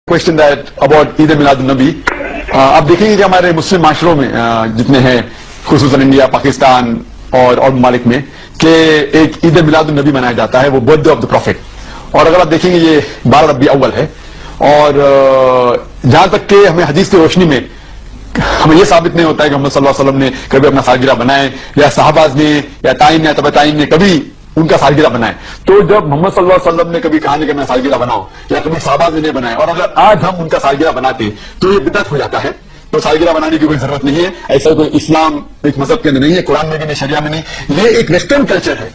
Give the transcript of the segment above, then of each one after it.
question that about Eid Milad النبی. آپ دیکھیں گے کہ ہمارے مسلم معاشروں میں جتنے ہیں خصوصاً انڈیا پاکستان اور ممالک میں کہ ایک عید میلاد النبی منایا جاتا ہے، وہ birthday of the prophet. اور اگر آپ دیکھیں گے یہ 12 ربیع اول ہے، اور جہاں تک کہ ہمیں حدیث کی روشنی میں ہمیں یہ ثابت نہیں ہوتا ہے کہ محمد صلی اللہ علیہ وسلم نے کبھی اپنا سالگرہ بنائے، یا صحابہ نے یا تائین یا تبع تائین نے کبھی ان کا سالگرہ بنائے. تو جب محمد صلی اللہ علیہ وسلم نے کبھی کہا نہیں کہ میں سالگرہ بناؤں، یا کبھی صحابہ نے بنائے، اور اگر آج ہم ان کا سالگرہ بناتے تو یہ بدعت ہو جاتا ہے. تو سالگرہ بنانے کی کوئی ضرورت نہیں ہے، ایسا کوئی اسلام ایک مذہب کے اندر نہیں ہے، قرآن میں بھی نہیں، شریعہ میں نہیں. یہ ایک ویسٹرن کلچر ہے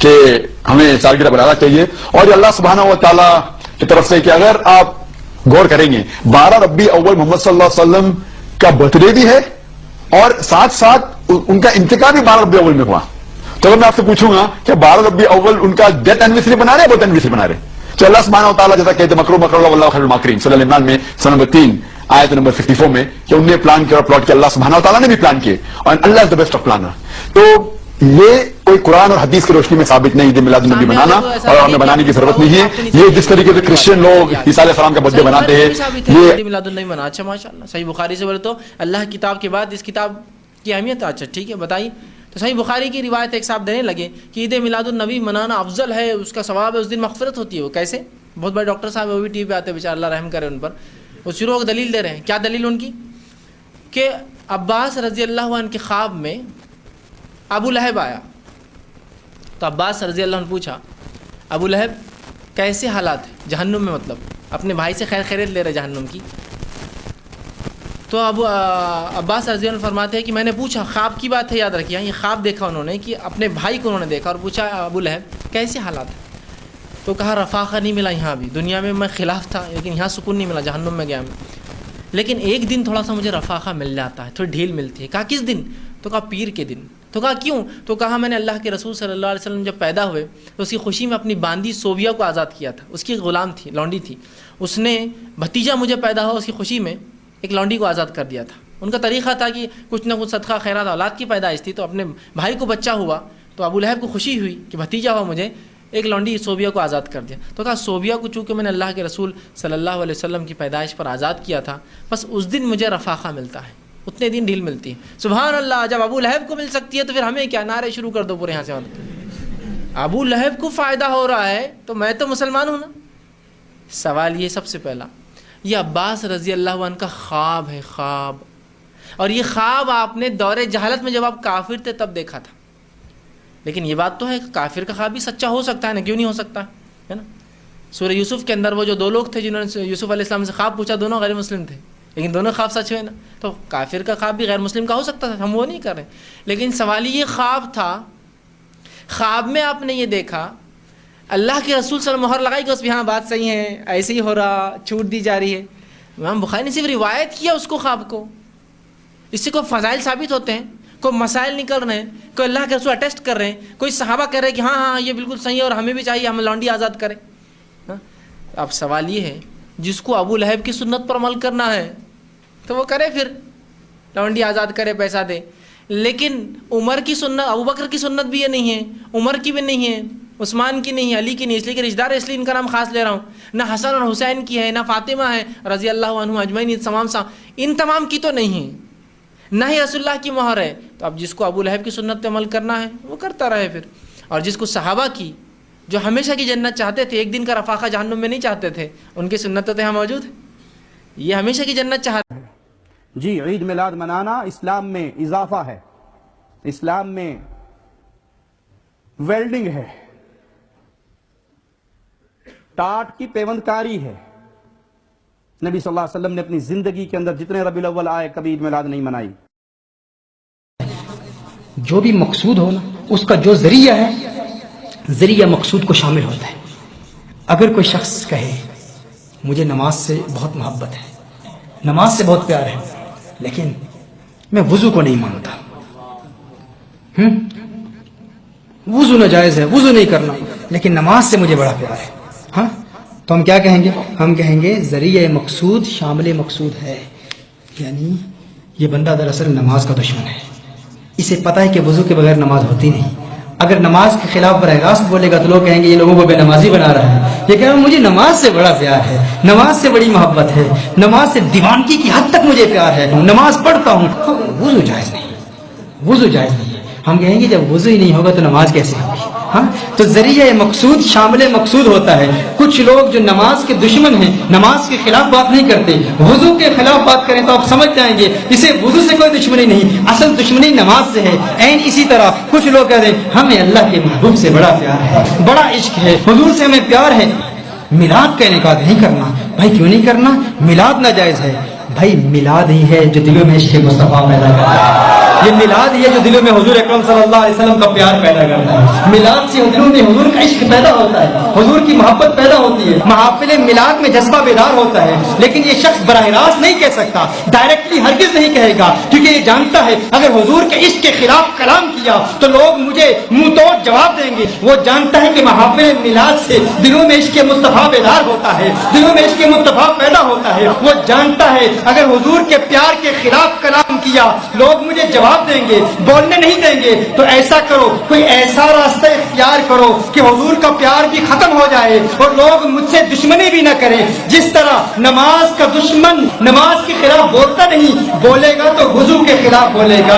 کہ ہمیں سالگرہ بنانا چاہیے. اور یہ اللہ سبحانہ و تعالیٰ کی طرف سے کہ اگر آپ غور کریں گے 12 ربیع اول محمد صلی اللہ علیہ وسلم کا برتھ ڈے بھی ہے، اور ساتھ ساتھ ان کا انتقال بھی 12 ربیع اول میں ہوا. تو اگر میں آپ سے پوچھوں گا کہ 12 ربیع اول ان کا ڈیتھ اینیورسری بنا رہے ہیں، برتھ اینیورسری بنا رہے ہیں، تو اللہ سبحانہ و تعالیٰ جیسا کہتے ہیں مکرو مکر اللہ واللہ خیر الماکرین، سورہ عمران میں سورہ نمبر 3 آیت نمبر 54 میں، کہ انہوں نے پلان کیا اور پلاٹ کیا، اللہ سبحانہ و تعالیٰ نے بھی پلان کیے، اور اللہ از دا بیسٹ آف پلانر. تو یہ کوئی قرآن اور حدیث کی روشنی میں ثابت نہیں عید میلاد النبی بنانا، اور ہمیں بنانے کی ضرورت نہیں ہے. یہ جس طریقے سے کرسچین لوگ عیسیٰ علیہ السلام کا برتھ ڈے مناتے ہیں، یہ میلاد النبی منا. اچھا ماشاءاللہ، صحیح بخاری سے بولے تو اللہ کی کتاب کے بعد اس کتاب کی اہمیت. اچھا ٹھیک ہے، بتائیے. تو صحیح بخاری کی روایت ایک صاحب دینے لگے کہ عید میلاد النبی منانا افضل ہے، اس کا ثواب ہے، اس دن مغفرت ہوتی ہے. وہ کیسے؟ بہت بڑے ڈاکٹر صاحب وہ بھی ٹی وی پہ آتے ہیں، بیچارہ اللہ رحم کرے ان پر. وہ شروع کو دلیل دے رہے ہیں. کیا دلیل ان کی؟ کہ عباس رضی اللہ عنہ کے خواب میں ابو لہب آیا. تو عباس رضی اللہ عنہ پوچھا ابو لہب کیسے حالات ہیں جہنم میں، مطلب اپنے بھائی سے خیر خیریت لے رہے جہنم کی. تو عباس رضی اللہ عنہ فرماتے ہیں کہ میں نے پوچھا، خواب کی بات ہے یاد رکھیے، یہ خواب دیکھا انہوں نے کہ اپنے بھائی کو انہوں نے دیکھا، اور پوچھا ابو لہب کیسے حالات ہیں. تو کہا رفاقہ نہیں ملا یہاں بھی، دنیا میں میں خلاف تھا لیکن یہاں سکون نہیں ملا، جہنم میں گیا میں، لیکن ایک دن تھوڑا سا مجھے رفاقہ مل جاتا ہے، تھوڑی ڈھیل ملتی ہے. کہا کس دن؟ تو کہا پیر کے دن. تو کہا کیوں؟ تو کہا میں نے اللہ کے رسول صلی اللہ علیہ وسلم جب پیدا ہوئے تو اس کی خوشی میں اپنی باندی صوبیہ کو آزاد کیا تھا. اس کی غلام تھی، لونڈی تھی، اس نے بھتیجا مجھے پیدا ہوا اس کی خوشی میں ایک لونڈی کو آزاد کر دیا تھا. ان کا طریقہ تھا کہ کچھ نہ کچھ صدقہ خیرات، اولاد کی پیدائش تھی تو اپنے بھائی کو بچہ ہوا تو ابو لہب کو خوشی ہوئی کہ بھتیجا ہوا مجھے، ایک لونڈی صوبیہ کو آزاد کر دیا. تو کہا صوبیہ کو چونکہ میں نے اللہ کے رسول صلی اللہ علیہ وسلم کی پیدائش پر آزاد کیا تھا، بس اس دن مجھے رفاقہ ملتا ہے، اتنے دن ڈھیل ملتی ہے. سبحان اللہ، جب ابو لہب کو مل سکتی ہے تو پھر ہمیں کیا؟ نعرے شروع کر دو پورے یہاں سے. ابو لہب کو فائدہ ہو رہا ہے تو میں تو مسلمان ہوں نا. سوال یہ سب سے پہلا، یہ عباس رضی اللہ عنہ کا خواب ہے، خواب. اور یہ خواب آپ نے دور جہالت میں جب آپ کافر تھے تب دیکھا تھا. لیکن یہ بات تو ہے کہ کافر کا خواب بھی سچا ہو سکتا ہے نا، کیوں نہیں ہو سکتا ہے نا. سورہ یوسف کے اندر وہ جو دو لوگ تھے جنہوں نے یوسف علیہ السلام سے خواب پوچھا، دونوں غیر مسلم تھے لیکن دونوں خواب سچ ہوئے نا. تو کافر کا خواب بھی غیر مسلم کا ہو سکتا تھا، ہم وہ نہیں کر رہے. لیکن سوال یہ خواب تھا، خواب میں آپ نے یہ دیکھا، اللہ کے رسول صلی اللہ علیہ وسلم مہر لگائی کہ اس بھی ہاں بات صحیح ہے، ایسے ہی ہو رہا، چھوٹ دی جا رہی ہے. امام بخاری نے صرف روایت کیا اس کو، خواب کو. اس سے کوئی فضائل ثابت ہوتے ہیں، کوئی مسائل نکل رہے ہیں، کوئی اللہ کے رسول اٹیسٹ کر رہے ہیں، کوئی صحابہ کہہ رہے ہیں کہ ہاں ہاں یہ بالکل صحیح ہے اور ہمیں بھی چاہیے ہم لونڈی آزاد کریں. اب سوال یہ ہے جس کو ابو لہب کی سنت پر عمل کرنا ہے تو وہ کرے، پھر لونڈی آزاد کرے، پیسہ دے. لیکن عمر کی سنت، ابو بکر کی سنت بھی یہ نہیں ہے، عمر کی بھی نہیں ہے، عثمان کی نہیں ہے، علی کی نہیں، اس لیے کہ رشتہ دار اس لیے ان کا نام خاص لے رہا ہوں. نہ حسن اور حسین کی ہے، نہ فاطمہ ہے رضی اللہ عنہ اجمعین، ان تمام کی تو نہیں ہے، نہ ہی رسول اللہ کی مہر ہے. تو اب جس کو ابو لہب کی سنت پہ عمل کرنا ہے وہ کرتا رہے پھر. اور جس کو صحابہ کی جو ہمیشہ کی جنت چاہتے تھے، ایک دن کا رفاقہ جہنم میں نہیں چاہتے تھے، ان کی سنت تو یہاں موجود ہے، یہ ہمیشہ کی جنت چاہتے ہیں. جی عید میلاد منانا اسلام میں اضافہ ہے، اسلام میں ویلڈنگ ہے، ٹاٹ کی پیوند کاری ہے. نبی صلی اللہ علیہ وسلم نے اپنی زندگی کے اندر جتنے ربیع الاول آئے کبھی عید میلاد نہیں منائی. جو بھی مقصود ہو نا، اس کا جو ذریعہ ہے، ذریعہ مقصود کو شامل ہوتا ہے. اگر کوئی شخص کہے مجھے نماز سے بہت محبت ہے، نماز سے بہت پیار ہے، لیکن میں وضو کو نہیں مانتا، وضو ناجائز ہے، وضو نہیں کرنا، لیکن نماز سے مجھے بڑا پیار ہے، ہاں، تو ہم کیا کہیں گے؟ ہم کہیں گے ذریعہ مقصود شامل مقصود ہے. یعنی یہ بندہ دراصل نماز کا دشمن ہے، اسے پتہ ہے کہ وضو کے بغیر نماز ہوتی نہیں، اگر نماز کے خلاف براہ راست بولے گا تو لوگ کہیں گے یہ لوگوں کو بے نمازی بنا رہا ہے. یہ کہہ رہا مجھے نماز سے بڑا پیار ہے, نماز سے بڑی محبت ہے, نماز سے دیوانگی کی حد تک مجھے پیار ہے, نماز پڑھتا ہوں. وضو جائز نہیں, وضو جائز نہیں ہے. ہم کہیں گے جب وضو ہی نہیں ہوگا تو نماز کیسے ہوگی؟ ہاں, تو ذریعہ مقصود شامل مقصود ہوتا ہے. کچھ لوگ جو نماز کے دشمن ہیں, نماز کے خلاف بات نہیں کرتے, وضو کے خلاف بات کریں تو آپ سمجھ جائیں گے اسے وضو سے کوئی دشمنی نہیں, اصل دشمنی نماز سے ہے. این اسی طرح کچھ لوگ کہتے ہیں ہمیں اللہ کے محبوب سے بڑا پیار ہے, بڑا عشق ہے, حضور سے ہمیں پیار ہے. میلاد کا انعقاد نہیں کرنا. بھائی کیوں نہیں کرنا؟ میلاد ناجائز ہے. بھائی میلاد ہی ہے جو دلوں میں عشق مصطفیٰ پیدا کرتا ہے. یہ میلاد ہی ہے جو دلوں میں حضور اکرم صلی اللہ علیہ وسلم کا پیار پیدا کرتا ہے. میلاد سے دلوں میں حضور کا عشق پیدا ہوتا ہے, حضور کی محبت پیدا ہوتی ہے. محافل میلاد میں جذبہ بیدار ہوتا ہے. لیکن یہ شخص براہ راست نہیں کہہ سکتا, ڈائریکٹلی ہرگز نہیں کہے گا, کیونکہ یہ جانتا ہے اگر حضور کے عشق کے خلاف کلام کیا تو لوگ مجھے منہ توڑ جواب دیں گے. وہ جانتا ہے کہ محافل میلاد سے دلوں میں عشق مصطفیٰ بیدار ہوتا ہے, دلوں میں عشق مصطفیٰ پیدا ہوتا ہے. وہ جانتا ہے اگر حضور کے پیار کے خلاف کلام کیا لوگ مجھے جواب دیں گے, بولنے نہیں دیں گے. تو ایسا کرو, کوئی ایسا راستہ اختیار کرو کہ حضور کا پیار بھی ختم ہو جائے اور لوگ مجھ سے دشمنی بھی نہ کریں. جس طرح نماز کا دشمن نماز کے خلاف بولتا نہیں, بولے گا تو وضو کے خلاف بولے گا.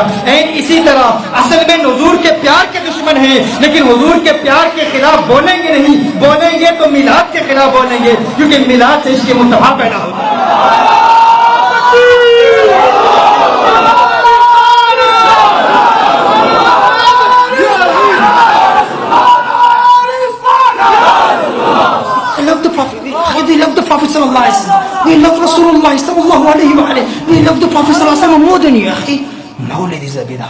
اسی طرح اصل میں حضور کے پیار کے دشمن ہیں, لیکن حضور کے پیار کے خلاف بولیں گے نہیں. بولیں گے تو میلاد کے خلاف بولیں گے, کیونکہ میلاد سے عشق مصطفیٰ پیدا ہوتا ہے. We love the Prophet sallallahu alaihi wasallam. We love Rasulullah sallallahu alaihi wa sallam. We love the Prophet sallallahu alaihi wasallam more than you, akhi. مولد Zubaida.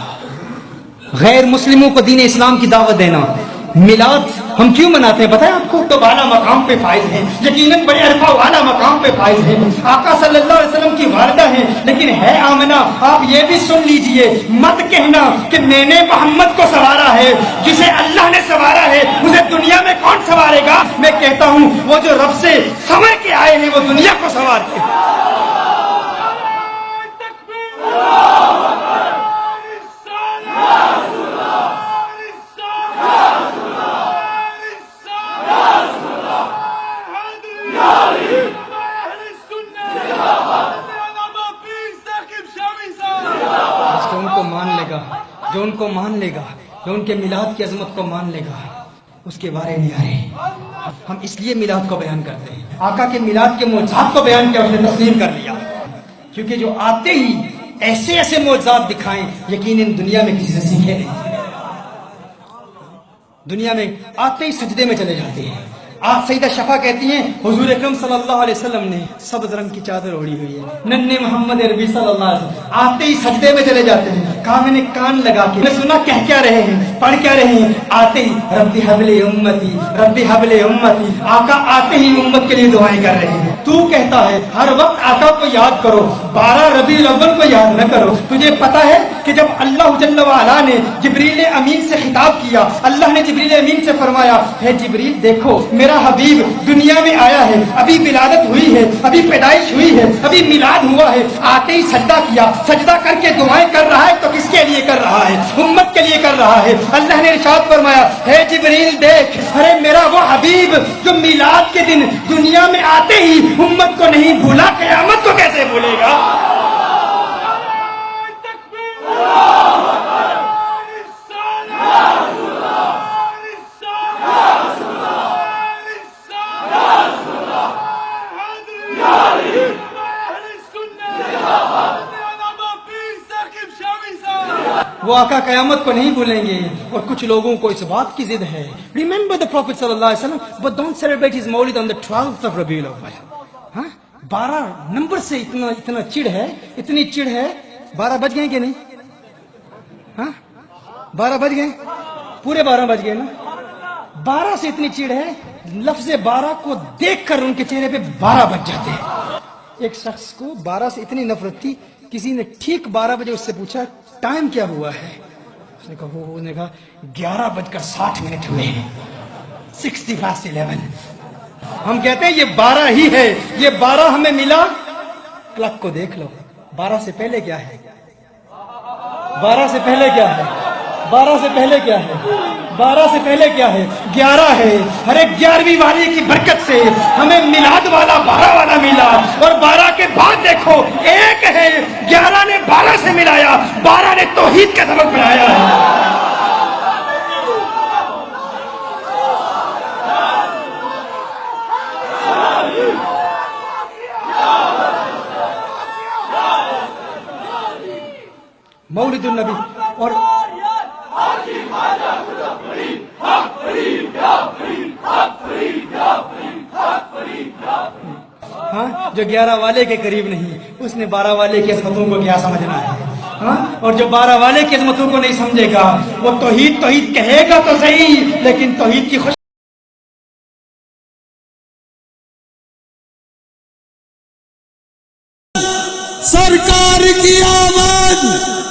غیر مسلموں کو دین اسلام کی دعوت دینا. میلاد ہم کیوں مناتے ہیں بتائیں آپ کو؟ تو بالا مقام پہ فائز ہیں, یقیناً بڑے عرفہ والا مقام پہ فائز ہیں. آقا صلی اللہ علیہ وسلم کی والدہ ہیں, لیکن ہے آمنہ. آپ یہ بھی سن لیجئے, مت کہنا کہ میں نے محمد کو سوارا ہے. جسے اللہ نے سوارا ہے اسے دنیا میں کون سوارے گا؟ میں کہتا ہوں وہ جو رب سے سمجھ کے آئے ہیں وہ دنیا کو سوارتے ہیں. جو ان کو مان لے گا, جو ان کے میلاد کی عظمت کو مان لے گا, اس کے بارے نہیں آ رہے. ہم اس لیے میلاد کو بیان کرتے ہیں. آقا کے میلاد کے معجزات کو بیان کیا, اس نے تسلیم کر لیا, کیونکہ جو آتے ہی ایسے ایسے معجزات دکھائیں یقیناً دنیا میں کسی سے سیکھے نہیں. دنیا میں آتے ہی سجدے میں چلے جاتے ہیں. آپ سیدہ شفا کہتی ہیں حضور اکرم صلی اللہ علیہ وسلم نے سبز رنگ کی چادر اوڑھی ہوئی ہے, ننھے محمد عربی صلی اللہ علیہ وسلم آتے ہی سجدے میں چلے جاتے ہیں. کہا میں نے کان لگا کے میں سنا کہہ کیا رہے ہیں, پڑھ کیا رہے ہیں. آتے ہی ربی حبل امتی, ربی حبل امتی. آقا آتے ہی امت کے لیے دعائیں کر رہے ہیں. تو کہتا ہے ہر وقت آقا کو یاد کرو, 12 ربیع الاول کو یاد نہ کرو. تجھے پتا ہے کہ جب اللہ جل وعلا نے جبریل امین سے خطاب کیا, اللہ نے جبریل امین سے فرمایا ہے جبریل دیکھو میرا حبیب دنیا میں آیا ہے, ابھی ولادت ہوئی ہے, ابھی پیدائش ہوئی ہے, ابھی میلاد ہوا ہے. آتے ہی سجدہ کیا, سجدہ کر کے دعائیں کر رہا ہے. تو کس کے لیے کر رہا ہے؟ امت کے لیے کر رہا ہے. اللہ نے ارشاد فرمایا ہے جبریل دیکھ, ارے میرا وہ حبیب جو میلاد کے دن دنیا میں آتے ہی امت کو نہیں بھولا, قیامت کو کیسے بھولے گا؟ وہ آقا قیامت کو نہیں بھولیں گے. اور کچھ لوگوں کو اس بات کی ضد ہے, ریممبر the Prophet صلی اللہ علیہ وسلم but don't celebrate his Mawlid on the 12th of Rabiul Awwal. ہاں 12 نمبر سے اتنا چڑ ہے, اتنی چڑ ہے. 12 بج گئے کہ نہیں؟ ہاں 12 بج گئے, پورے 12 بج گئے نا. 12 سے اتنی چڑ ہے, لفظ 12 کو دیکھ کر ان کے چہرے پہ 12 بج جاتے ہیں. ایک شخص کو 12 سے اتنی نفرت تھی, کسی نے ٹھیک 12 بجے اس سے پوچھا ٹائم کیا ہوا ہے, اس نے کہا 11:60 ہوئے ہیں, 11:60. ہم کہتے ہیں یہ 12 ہی ہے, یہ 12 ہمیں ملا. کلک کو دیکھ لو, 12 سے پہلے کیا ہے, 12 سے پہلے کیا ہے, 12 سے پہلے کیا ہے؟ 12 سے پہلے کیا ہے؟ 11 ہے. ہر ایک 11ویں والے کی برکت سے ہمیں میلاد والا 12 والا ملا. اور 12 کے بعد دیکھو ایک ہے. 11 نے 12 سے ملایا, 12 نے توحید کا سبق بنایا ہے. مولد النبی. اور ہاں جو 11 والے کے قریب نہیں اس نے 12 والے کی عظمتوں کو کیا سمجھنا ہے. ہاں اور جو 12 والے کی عظمتوں کو نہیں سمجھے گا وہ توحید توحید کہے گا تو صحیح, لیکن توحید کی خوش سرکار کی آمد,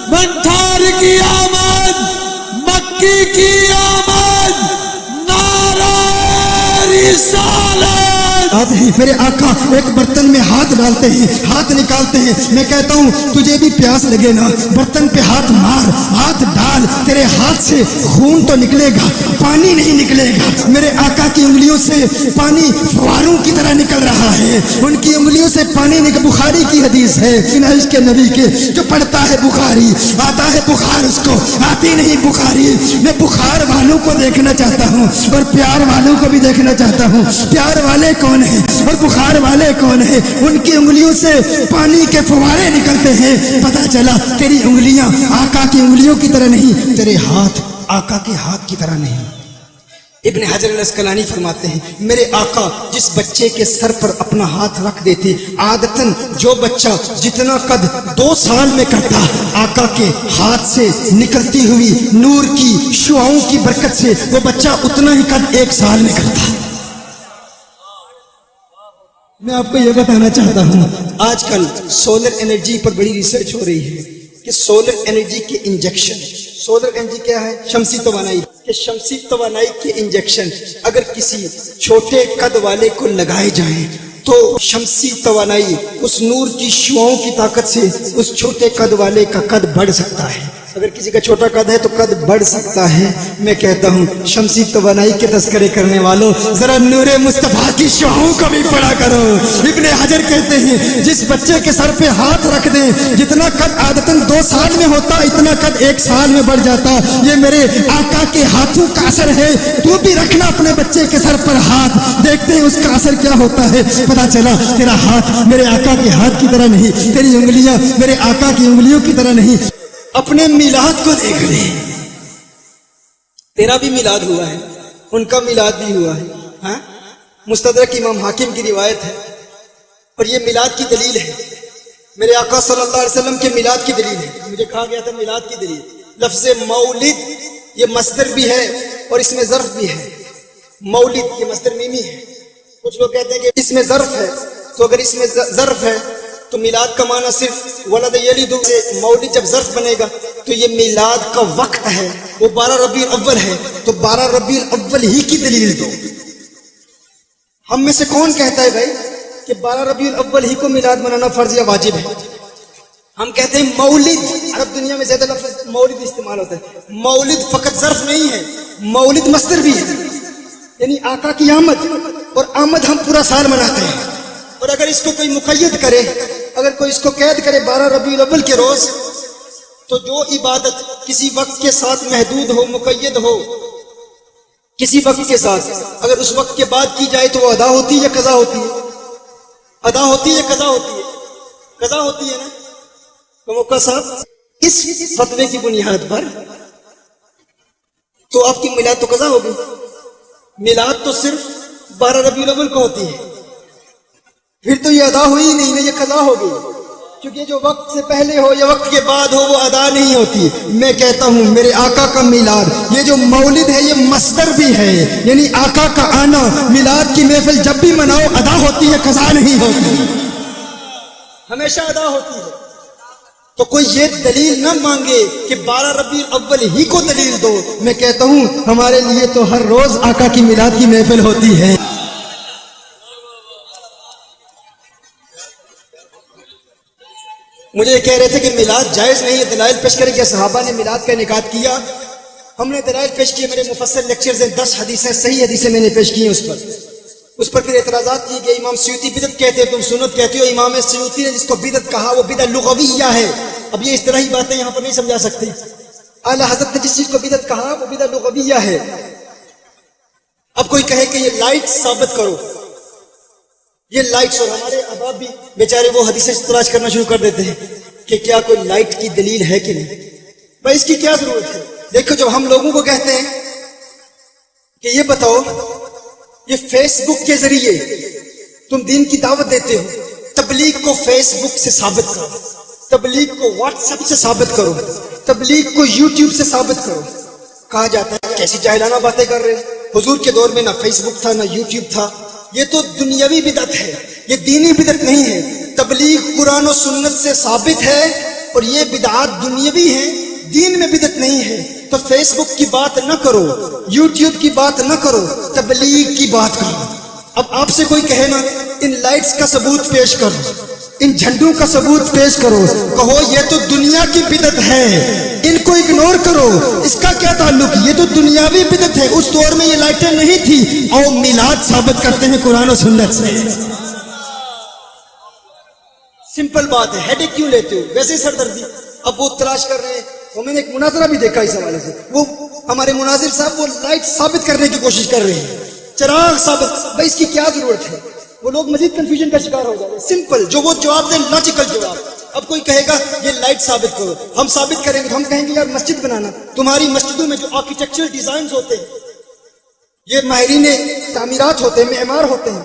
منتھار کی آمد, مکی کی آمد, نعرہ رسالت. آتے ہیں میرے آقا ایک برتن میں ہاتھ ڈالتے ہیں, ہاتھ نکالتے ہیں. میں کہتا ہوں تجھے بھی پیاس لگے نا, برتن پہ ہاتھ مار, ہاتھ ڈال, تیرے ہاتھ سے خون تو نکلے گا, پانی نہیں نکلے گا. میرے آقا کی انگلیوں سے پانی فواروں کی طرح نکل رہا ہے. ان کی انگلیوں سے پانی نکل. بخاری کی حدیث ہے عشق نبی کے, جو پڑھتا ہے بخاری آتا ہے بخار, اس کو آتی نہیں بخاری. میں بخار والوں کو دیکھنا چاہتا ہوں اور پیار والوں کو بھی دیکھنا چاہتا ہوں. پیار والے کون ہیں اور بخار والے کون ہیں؟ ان کی انگلیوں سے پانی کے فوارے نکلتے ہیں. پتہ چلا تیری انگلیاں آقا کی انگلیوں کی طرح نہیں, تیرے ہاتھ آقا کے ہاتھ کی طرح نہیں. ابن حجر الاسقلانی فرماتے ہیں میرے آقا جس بچے کے سر پر اپنا ہاتھ رکھ دیتے, عادتاً جو بچہ جتنا قد 2 سال میں کرتا, آقا کے ہاتھ سے نکلتی ہوئی نور کی شعاؤں کی برکت سے وہ بچہ اتنا ہی قد 1 سال میں کرتا. میں آپ کو یہ بتانا چاہتا ہوں آج کل سولر انرجی پر بڑی ریسرچ ہو رہی ہے کہ سولر انرجی کے انجیکشن, سولر انرجی کیا ہے؟ شمسی توانائی. کہ شمسی توانائی کے انجیکشن اگر کسی چھوٹے قد والے کو لگائے جائیں تو شمسی توانائی اس نور کی شعاؤں کی طاقت سے اس چھوٹے قد والے کا قد بڑھ سکتا ہے. اگر کسی کا چھوٹا قد ہے تو قد بڑھ سکتا ہے. میں کہتا ہوں شمسی توانائی کے تذکرے کرنے والوں ذرا نور مصطفیٰ کی شعاؤں کو بھی پڑھا کرو. ابن حجر کہتے ہیں جس بچے کے سر پہ ہاتھ رکھ دیں جتنا قد عادتاً 2 سال میں ہوتا اتنا قد 1 سال میں بڑھ جاتا. یہ میرے آقا کے ہاتھوں کا اثر ہے. تو بھی رکھنا اپنے بچے کے سر پر ہاتھ, دیکھتے ہیں اس کا اثر کیا ہوتا ہے. پتا چلا تیرا ہاتھ میرے آقا کے ہاتھ کی طرح نہیں, تیری انگلیاں میرے آقا کی انگلیوں کی طرح نہیں. اپنے میلاد کو دیکھ لے, تیرا بھی میلاد ہوا ہے, ان کا میلاد بھی ہوا ہے. ہاں مستدرک امام حاکم کی روایت ہے اور یہ میلاد کی دلیل ہے. میرے آقا صلی اللہ علیہ وسلم کے میلاد کی دلیل ہے. مجھے کہا گیا تھا میلاد کی دلیل. لفظ مولد یہ مصدر بھی ہے اور اس میں ظرف بھی ہے. مولد یہ مصدر میمی ہے. کچھ لوگ کہتے ہیں کہ اس میں ظرف ہے, تو اگر اس میں ظرف ہے تو میلاد کا معنی صرف ولد یلد سے, مولد جب ظرف بنے گا تو یہ میلاد کا وقت ہے, وہ 12 ربیع الاول ہے, تو 12 ربیع الاول ہی کی دلیل دو. ہم میں سے کون کہتا ہے بھائی کہ 12 ربیع الاول ہی کو میلاد منانا فرض یا واجب ہے؟ ہم کہتے ہیں مولد. عرب دنیا میں زیادہ لفظ مولد استعمال ہوتا ہے. مولد فقط ظرف نہیں ہے, مولد مصدر بھی ہے, یعنی آقا کی آمد, اور آمد ہم پورا سال مناتے ہیں. اور اگر اس کو کوئی مقید کرے, اگر کوئی اس کو قید کرے 12 ربیع الاول کے روز, تو جو عبادت کسی وقت کے ساتھ محدود ہو, مقید ہو, کسی وقت کے ساتھ, اگر اس وقت کے بعد کی جائے تو وہ ادا ہوتی ہے یا قضا ہوتی ہے؟ ادا ہوتی ہے یا قضا ہوتی ہے؟ قضا ہوتی ہے نا. تو موقع صاحب اس فتوے کی بنیاد پر تو آپ کی میلاد تو قضا ہوگی. میلاد تو صرف 12 ربیع الاول کو ہوتی ہے, پھر تو یہ ادا ہوئی نہیں نا, یہ قضا ہوگی. کیونکہ جو وقت سے پہلے ہو یا وقت کے بعد ہو وہ ادا نہیں ہوتی. میں کہتا ہوں میرے آقا کا میلاد, یہ جو مولد ہے یہ مصدر بھی ہے, یعنی آقا کا آنا. میلاد کی محفل جب بھی مناؤ ادا ہوتی ہے, قضا نہیں ہوتی, ہمیشہ ادا ہوتی ہے. تو کوئی یہ دلیل نہ مانگے کہ 12 ربیع الاول ہی کو دلیل دو. میں کہتا ہوں ہمارے لیے تو ہر روز آقا کی میلاد کی محفل ہوتی ہے. مجھے یہ کہہ رہے تھے کہ میلاد جائز نہیں ہے, دلائل پیش کرے کہ صحابہ نے میلاد کا انعقاد کیا. ہم نے دلائل پیش کیے, میرے مفصل لیکچرز ہیں, 10 حدیثیں صحیح حدیثیں میں نے پیش کی ہیں. اس پر پھر اعتراضات کیے گئے. امام سیوطی بدعت کہتے ہیں, تم سنت کہتے ہو. امام سیوطی نے جس کو بدعت کہا وہ بدعت لغویہ ہے. اب یہ اصطلاحی باتیں یہاں پر نہیں سمجھا سکتے. اعلیٰ حضرت نے جس چیز کو بدعت کہا وہ بدعت لغویہ ہے. اب کوئی کہے کہ یہ لائٹ ثابت کرو, یہ لائٹس, اور ہمارے احباب بھی بیچارے وہ حدیثیں تلاش کرنا شروع کر دیتے ہیں کہ کیا کوئی لائٹ کی دلیل ہے کہ نہیں. بھائی اس کی کیا ضرورت ہے؟ دیکھو جب ہم لوگوں کو کہتے ہیں کہ یہ بتاؤ, یہ فیس بک کے ذریعے تم دین کی دعوت دیتے ہو, تبلیغ کو فیس بک سے ثابت کرو, تبلیغ کو واٹس ایپ سے ثابت کرو, تبلیغ کو یوٹیوب سے ثابت کرو. کہا جاتا ہے کیسی جاہلانہ باتیں کر رہے ہیں, حضور کے دور میں نہ فیس بک تھا نہ یوٹیوب تھا, یہ تو دنیاوی بدعت ہے, یہ دینی بدعت نہیں ہے. تبلیغ قرآن و سنت سے ثابت ہے اور یہ بدعات دنیاوی ہیں, دین میں بدعت نہیں ہے. تو فیس بک کی بات نہ کرو, یوٹیوب کی بات نہ کرو, تبلیغ کی بات کرو. اب آپ سے کوئی کہے نا ان لائٹس کا ثبوت پیش کرو, ان جھنڈوں کا ثبوت پیش کرو, کہو یہ تو دنیا کی بدعت ہے, ان کو اگنور کرو, اس کا کیا تعلق, یہ تو دنیاوی بدعت ہے. اس دور میں یہ لائٹیں نہیں تھی. اور میلاد ثابت کرتے ہیں قرآن و سنت سے. سمپل بات ہے, ہیڈ کیوں لیتے ہو, ویسے ہی سردردی. اب وہ تلاش کر رہے ہیں, اور میں نے ایک مناظرہ بھی دیکھا اس حوالے سے, وہ ہمارے مناظر صاحب وہ لائٹ ثابت کرنے کی کوشش کر رہے ہیں, چراغ ثابت. بھائی اس کی کیا ضرورت ہے؟ وہ لوگ مزید کنفیوژن کا شکار ہو جائے گا. سمپل جو وہ جواب دیں, لاجیکل جواب. اب کوئی کہے گا یہ لائٹ ثابت کرو, ہم ثابت کریں گے. ہم کہیں گے یار مسجد بنانا, تمہاری مسجدوں میں جو آرکیٹیکچرل ڈیزائنز ہوتے ہیں, یہ ماہرین تعمیرات ہوتے ہیں, معمار ہوتے ہیں,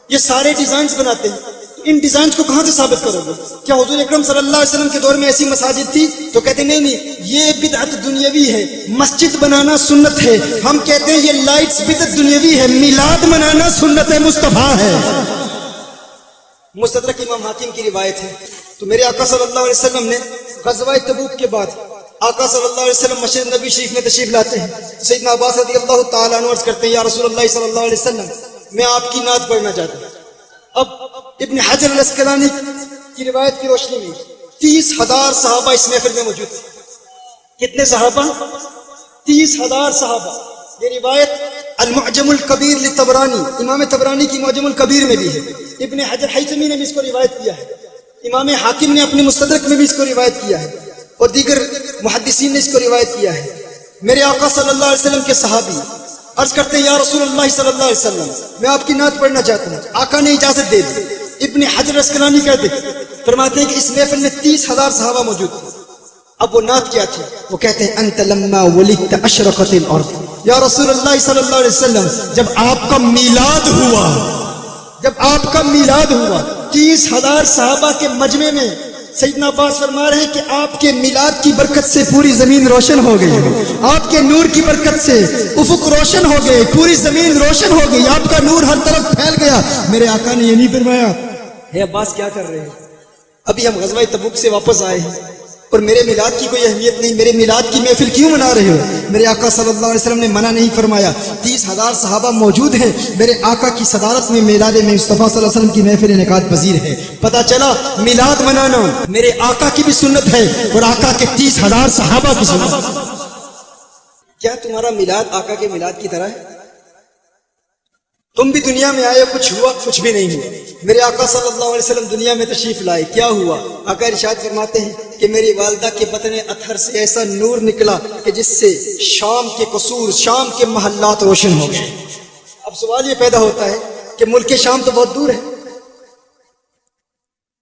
یہ سارے ڈیزائنز بناتے ہیں. ان ڈیزائنز کو کہاں سے ثابت کرو گے؟ کیا حضور اکرم صلی اللہ علیہ وسلم کے دور میں ایسی مساجد تھی؟ تو کہتے ہیں نہیں, یہ بدعت دنیاوی ہے. مسجد بنانا سنت ہے. ہم کہتے ہیں یہ لائٹس بدعت دنیاوی ہے. میلاد منانا سنت مصطفیٰ ہے. مستدرک امام حاکم کی روایت ہے. تو میرے آقا صلی اللہ علیہ وسلم نے غزوہ تبوک کے بعد آقا صلی اللہ علیہ وسلم مسجد نبی شریف میں تشریف لاتے ہیں. سیدنا عباس رضی اللہ تعالیٰ عنہ عرض کرتے ہیں یا رسول اللہ صلی اللہ علیہ وسلم, میں آپ کی نعت پڑھنا چاہتا ہوں. اب ابن حجر الاسقلانی کی روایت کی روشنی میں 30,000 صحابہ اس محفل میں موجود تھے. کتنے صحابہ؟ 30,000 صحابہ. یہ روایت المعجم الکبیر للطبرانی, امام طبرانی کی معجم الکبیر میں بھی ہے. ابن حجر حیثمی نے بھی اس کو روایت کیا ہے. امام حاکم نے اپنے مستدرک میں بھی اس کو روایت کیا ہے, اور دیگر محدثین نے اس کو روایت کیا ہے. میرے آقا صلی اللہ علیہ وسلم کے صحابی عرض کرتے ہیں یا رسول اللہ صلی اللہ علیہ وسلم, میں آپ کی نعت پڑھنا چاہتا ہوں. آقا نے اجازت دے دی. ابن حجر اسقلانی کہتے فرماتے ہیں کہ اس محفل میں 30,000 صحابہ موجود تھے. اب وہ نعت کیا تھی؟ وہ کہتے ہیں انت لما ولدت اشرقت الارض. یا رسول اللہ صلی اللہ علیہ وسلم, جب آپ کا میلاد ہوا, جب آپ کا میلاد ہوا, 30,000 صحابہ کے مجمع میں سیدنا عباس فرما رہے ہیں کہ آپ کے میلاد کی برکت سے پوری زمین روشن ہو گئی, آپ کے نور کی برکت سے افق روشن ہو گئے, پوری زمین روشن ہو گئی, آپ کا نور ہر طرف پھیل گیا. میرے آقا نے یہ نہیں فرمایا ہے عباس کیا کر رہے ہیں, ابھی ہم غزوہ تبوک سے واپس آئے ہیں اور میرے میلاد کی کوئی اہمیت نہیں, میرے میلاد کی محفل کیوں منا رہے ہو؟ میرے آقا صلی اللہ علیہ وسلم نے منع نہیں فرمایا. 30,000 صحابہ موجود ہیں, میرے آقا کی صدارت میں میلاد میں مصطفیٰ صلی اللہ علیہ وسلم کی محفل انعقاد پذیر ہے. پتہ چلا میلاد منانا میرے آقا کی بھی سنت ہے اور آقا کے 30,000 صحابہ کی سنت. کیا تمہارا میلاد آقا کے میلاد کی طرح ہے؟ تم بھی دنیا میں آئے, کچھ ہوا؟ کچھ بھی نہیں ہوا. میرے آقا صلی اللہ علیہ وسلم دنیا میں تشریف لائے, کیا ہوا؟ آقا ارشاد فرماتے ہیں کہ میری والدہ کے بطن اطہر سے ایسا نور نکلا کہ جس سے شام کے قصور, شام کے محلات روشن ہو گئے. اب سوال یہ پیدا ہوتا ہے کہ ملک شام تو بہت دور ہے.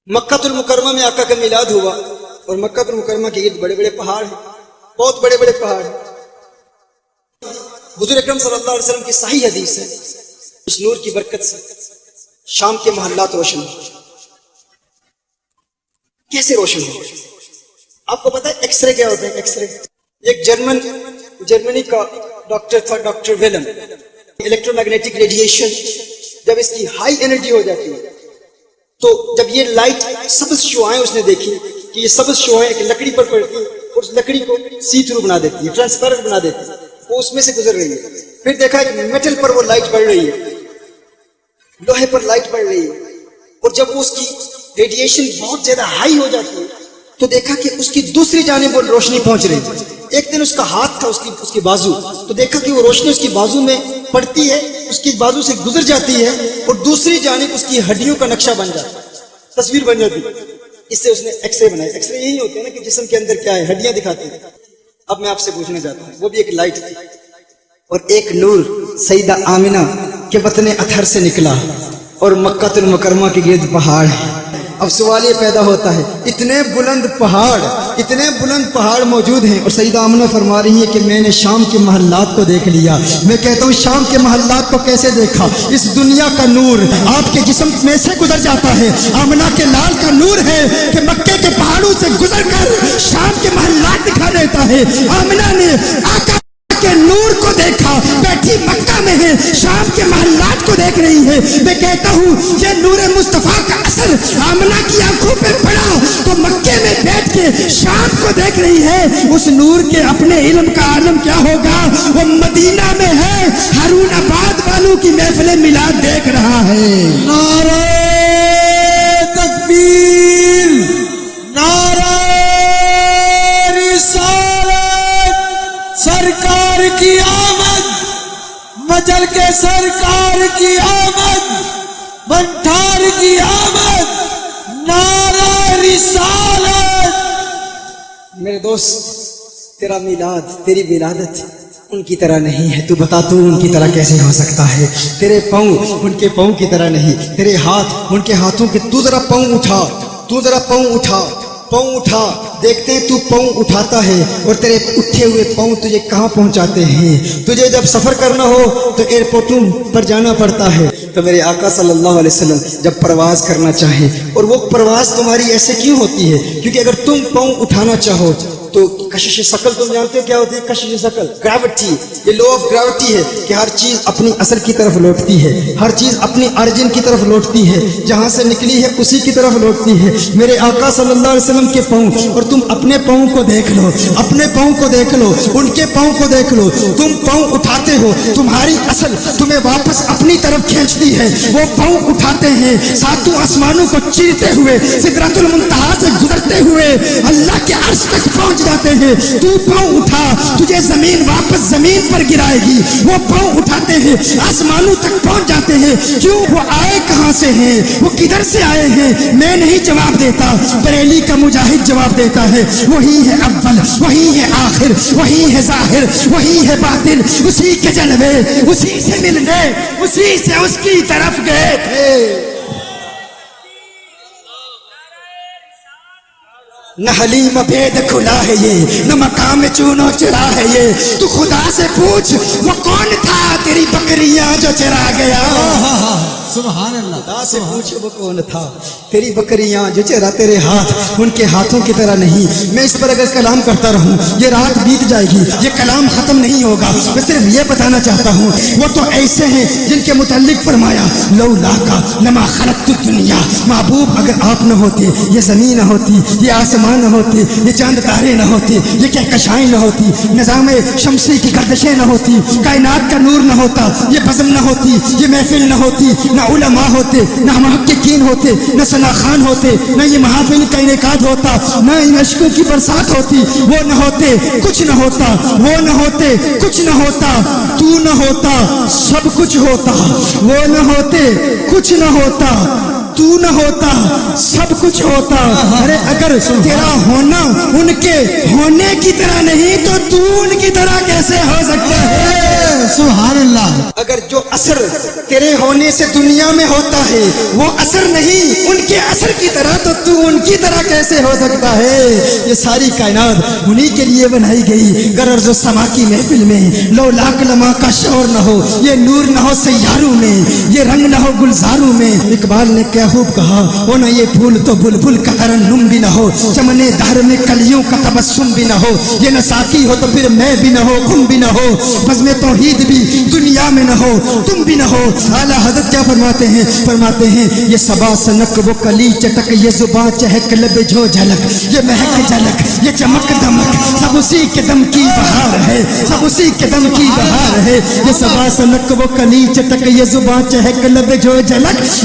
مکہ المکرمہ میں آقا کا میلاد ہوا, اور مکہ المکرمہ کے ارد بڑے بڑے پہاڑ ہیں, بہت بڑے بڑے پہاڑ ہیں. حضور اکرم صلی اللہ علیہ وسلم کی صحیح حدیث ہے, اس نور کی برکت سے شام کے محلات روشن ہو. کیسے روشن ہو؟ آپ کو پتا ہے ایکس رے کیا ہوتا ہے؟ ایکس رے ایک جرمنی کا ڈاکٹر تھا, ڈاکٹر ویلن. الیکٹرو میگنیٹک ریڈیشن جب اس کی ہائی انرجی ہو جاتی ہے تو جب یہ لائٹ سبز شعاعیں اس نے دیکھی کہ یہ سبز شعاعیں ایک لکڑی پر پڑتی ہے اور اس لکڑی کو سی تھرو بنا دیتی ہے, ٹرانسپیرنٹ بنا دیتی ہے, وہ اس میں سے گزر رہی ہے. پھر دیکھا کہ میٹل پر وہ لائٹ پڑ رہی ہے, لوہے پر لائٹ پڑ رہی ہے, اور جب اس کی ریڈیشن بہت زیادہ ہائی ہو جاتی ہے تو دیکھا کہ اس کی دوسری جانب وہ روشنی پہنچ رہی ہے. ایک دن اس کا ہاتھ تھا اس کی بازو، تو دیکھا کہ وہ روشنی اس کی بازو میں پڑتی ہے، اس کی بازو سے گزر جاتی ہے اور دوسری جانب اس کی ہڈیوں کا نقشہ بن جاتا ہے، تصویر بن جاتی ہے۔ اس سے اس نے ایکس رے بنایا۔ ایکس رے یہی ہوتے ہیں نا کہ جسم کے اندر کیا ہے، ہڈیاں دکھاتے ہیں۔ اب میں آپ سے پوچھنا چاہتا ہوں، وہ بھی ایک لائٹ تھی اور ایک نور سیدہ آمنہ کے بطن اطہر سے نکلا اور مکہ المکرمہ کے گرد پہاڑ ہے۔ اب سوال یہ پیدا ہوتا ہے، اتنے بلند پہاڑ موجود ہیں اور سیدہ آمنہ فرما رہی ہے کہ میں نے شام کے محلات کو دیکھ لیا۔ میں کہتا ہوں شام کے محلات کو کیسے دیکھا؟ اس دنیا کا نور آپ کے جسم میں سے گزر جاتا ہے۔ آمنہ کے لال کا نور ہے کہ مکے کے پہاڑوں سے گزر کر شام کے محلات دکھا دیتا ہے۔ آمنہ نے آقا کے نور کو دیکھا، بیٹھی مکہ میں ہے، شام کے محلات کو دیکھ رہی ہے۔ میں کہتا ہوں یہ نور مصطفیٰ کا اثر آمنہ کی آنکھوں پہ پڑا تو مکے میں بیٹھ کے شام کو دیکھ رہی ہے۔ اس نور کے اپنے علم کا عالم کیا ہوگا؟ وہ مدینہ میں ہے، ہارون آباد والوں کی محفل میلاد دیکھ رہا ہے۔ نعرہ تکبیر، نعرہ رسالت، سرکار کی آمد، مجل کے سرکار کی آمد، بنٹھار کی آمد، نعرہ رسالت۔ میرے دوست، تیرا میلاد، تیری ولادت ان کی طرح نہیں ہے۔ تو بتا تو ان کی طرح کیسے ہو سکتا ہے؟ تیرے پاؤں ان کے پاؤں کی طرح نہیں، تیرے ہاتھ ان کے ہاتھوں کے۔ تو ذرا پاؤں اٹھا، دیکھتے ہیں تو پاؤں اٹھاتا ہے اور تیرے اٹھے ہوئے پاؤں تجھے کہاں پہنچاتے ہیں۔ تجھے جب سفر کرنا ہو تو ایئرپورٹوں پر جانا پڑتا ہے، تو میرے آقا صلی اللہ علیہ وسلم جب پرواز کرنا چاہیں، اور وہ پرواز تمہاری ایسے کیوں ہوتی ہے؟ کیونکہ اگر تم پاؤں اٹھانا چاہو تو کشش ثقل، تم جانتے ہو کیا ہوتی ہے کشش ثقل؟ گریوٹی، یہ لو آف گریوٹی ہے کہ ہر چیز اپنی اصل کی طرف لوٹتی ہے، ہر چیز اپنی آرجن کی طرف لوٹتی ہے، جہاں سے نکلی ہے اسی کی طرف لوٹتی ہے۔ میرے آقا صلی اللہ علیہ وسلم کے پاؤں، اور تم اپنے پاؤں کو دیکھ لو، اپنے پاؤں کو دیکھ لو، ان کے پاؤں کو دیکھ لو۔ تم پاؤں اٹھاتے ہو، تمہاری اصل تمہیں واپس اپنی طرف کھینچتی ہے۔ وہ پاؤں اٹھاتے ہیں، ساتوں آسمانوں کو چیرتے ہوئے، سدرۃ المنتہا سے گزرتے ہوئے اللہ کے عرش تک پہنچ جاتے ہیں۔ تو پاؤں اٹھا، تجھے زمین واپس زمین پر گرائے گی۔ وہ پاؤں اٹھاتے ہیں، آسمانوں تک پہنچ جاتے ہیں۔ کیوں؟ وہ آئے کہاں سے ہیں؟ وہ کدھر سے آئے ہیں؟ میں نہیں جواب دیتا، بریلی کا مجاہد جواب دیتا ہے۔ وہی ہے اول، وہی ہے آخر، وہی ہے ظاہر، وہی ہے باطن، اسی کے جلوے، اسی سے ملنے، اسی سے اس کی طرف گئے تھے۔ نہ حلیم بید کھلا ہے یہ، نہ مقام چونو چرا ہے یہ۔ تو خدا سے پوچھ وہ کون تھا تیری بکریاں جو چرا گیا؟ سبحان اللہ۔ خدا سے پوچھ وہ کون تھا تیری بکریاں جو چرا تیرے ہاتھ ان کے ہاتھوں کی طرح نہیں۔ میں اس پر اگر کلام کرتا رہوں یہ رات بیت جائے گی، یہ کلام ختم نہیں ہوگا۔ میں صرف یہ بتانا چاہتا ہوں وہ تو ایسے ہیں جن کے متعلق فرمایا لولا کا لما خلقت الدنیا، محبوب اگر آپ نہ ہوتے، یہ زمین نہ ہوتی، یہ آسمان نہ ہوتے، یہ چاند تارے نہ ہوتے، یہ کہکشائیں نہ ہوتی، نظام شمسی کی گردشیں نہ ہوتی، کائنات کا نور نہ ہوتا، یہ بزم نہ ہوتی، یہ محفل نہ ہوتی، نہ علماء ہوتے، نہ محققین ہوتے، نہ ثنا خان ہوتے، نہ یہ محافل کا انعقاد ہوتا، نہ ان عشقوں کی برسات ہوتی۔ وہ نہ ہوتے کچھ نہ ہوتا، وہ نہ ہوتے کچھ نہ ہوتا، تو نہ ہوتا سب کچھ ہوتا۔ وہ نہ ہوتے کچھ نہ ہوتا، تو نہ ہوتا سب کچھ ہوتا۔ ارے اگر تیرا ہونا ان کے ہونے کی طرح نہیں تو تو ان کی طرح کیسے ہو سکتا ہے؟ سبحان اللہ۔ اگر جو اثر تیرے ہونے سے دنیا میں ہوتا ہے وہ اثر نہیں ان کے اثر کی طرح تو تو ان کی طرح کیسے ہو سکتا ہے؟ یہ ساری کائنات انہی کے لیے بنائی گئی۔ گر ارض و سما کی محفل میں لو لاکھ لمحہ کا شور نہ ہو، یہ نور نہ ہو سیاروں میں، یہ رنگ نہ ہو گلزاروں میں۔ اقبال نے کیا خوب کہا، وہ نہ یہ پھول تو بلبل کا ترنم بھی نہ ہو، چمنے دھر میں کلیوں کا تبسم بھی نہ ہو، یہ نہ ساقی ہو تو پھر میں بھی نہ ہو، خم بھی نہ ہو، بزم توحید بھی دنیا میں نہ ہو، تم بھی نہ ہو۔ اعلیٰ حضرت کیا فرماتے ہیں؟ فرماتے ہیں یہ صبا سنک وہ کلی چٹک، یہ زباں چہک لب جو جھلک، یہ مہک جھلک یہ چمک دمک، سب اسی کے دم کی بہار ہے، سب اسی کے دم کی بہار ہے۔ یہ صبا سنک وہ کلی چٹک، یہ زباں چہک لب جو جھلک،